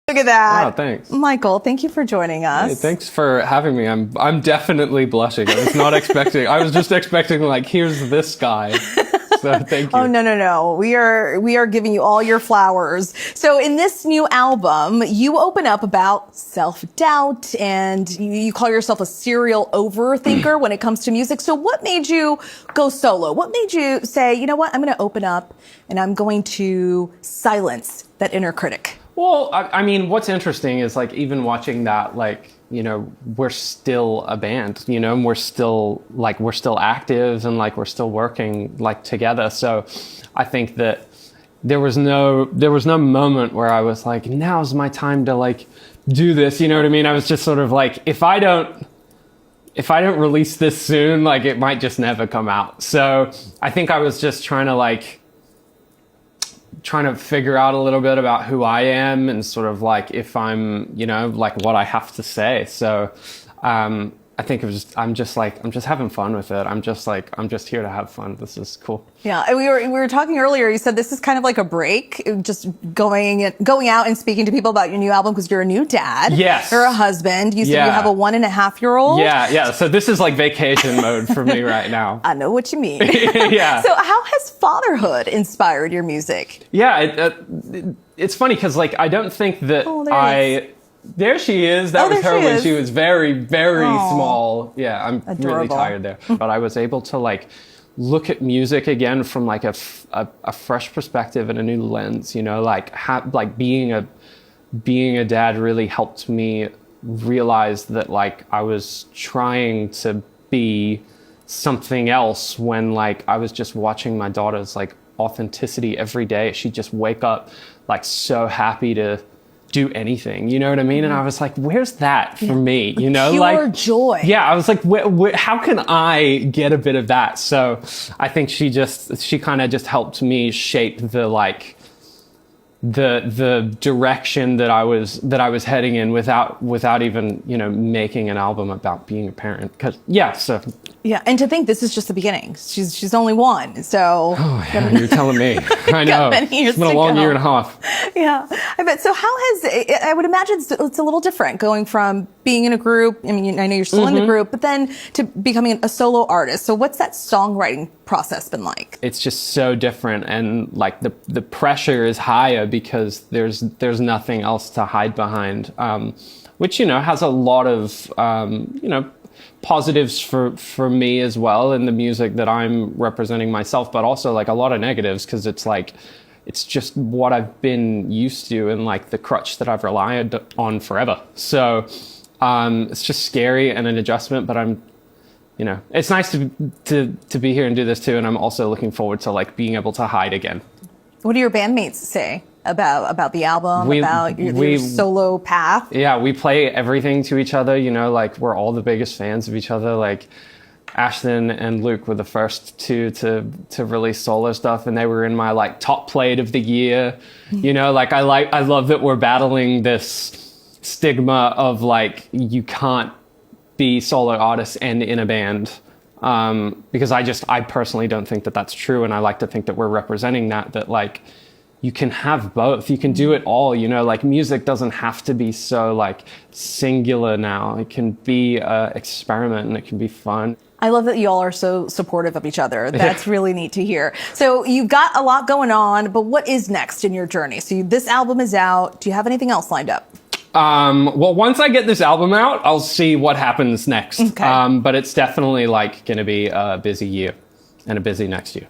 Look at that. Oh, thanks. Michael, thank you for joining us. Hey, thanks for having me. I'm definitely blushing. I was not expecting. I was just expecting like, here's this guy. So thank you. Oh, no. We are giving you all your flowers. So in this new album, you open up about self-doubt and you call yourself a serial overthinker when it comes to music. So what made you go solo? What made you say, you know what, I'm going to open up and I'm going to silence that inner critic? Well, I mean, what's interesting is like even watching that, like, you know, we're still a band, you know, and we're still active and like we're still working like together. So I think that there was no moment where I was like, now's my time to like do this. You know what I mean? I was just sort of like, if I don't release this soon, like it might just never come out. So I think I was just trying to figure out a little bit about who I am and sort of like if I'm, you know, like what I have to say. So I think I'm just having fun with it. I'm just here to have fun. This is cool. Yeah, and we were talking earlier. You said this is kind of like a break, just going out and speaking to people about your new album because you're a new dad. Yes. You're a husband. You said you have a 1.5-year-old. Yeah. So this is like vacation mode for me right now. I know what you mean. Yeah. So how has fatherhood inspired your music? Yeah, it's funny because like I don't think that There she is. That was her when she was very, very small. Yeah, I'm really tired there. But I was able to like look at music again from like a fresh perspective and a new lens. You know, like being a dad really helped me realize that like I was trying to be something else when like I was just watching my daughter's like authenticity every day. She'd just wake up like so happy to do anything, you know what I mean? And I was like, where's that for me? You know, pure like joy. Yeah, I was like, how can I get a bit of that? So I think she kind of just helped me shape the direction that I was heading in without even, you know, making an album about being a parent. Yeah, and to think this is just the beginning. She's only one, so. Oh, yeah, you're telling me. I know. It's been a long year and a half. Yeah, I bet. So I would imagine it's a little different going from being in a group. I mean, I know you're still in the group, but then to becoming a solo artist. So what's that songwriting process been like? It's just so different, and like the pressure is higher because there's nothing else to hide behind, which, you know, has a lot of, you know, positives for me as well in the music that I'm representing myself, but also like a lot of negatives because it's like it's just what I've been used to and like the crutch that I've relied on forever. So it's just scary and an adjustment, but you know, it's nice to be here and do this too, and I'm also looking forward to like being able to hide again. What do your bandmates say about the album, about your solo path? Yeah, we play everything to each other, you know, like we're all the biggest fans of each other. Like Ashton and Luke were the first two to release solo stuff, and they were in my like top played of the year. You know, like I love that we're battling this stigma of like you can't be solo artists and in a band. Because I personally don't think that that's true, and I like to think that we're representing that like you can have both. You can do it all, you know, like music doesn't have to be so like singular now. It can be an experiment and it can be fun. I love that you all are so supportive of each other. That's really neat to hear. So you've got a lot going on, but what is next in your journey? So this album is out. Do you have anything else lined up? Well, once I get this album out, I'll see what happens next. Okay. But it's definitely like going to be a busy year and a busy next year.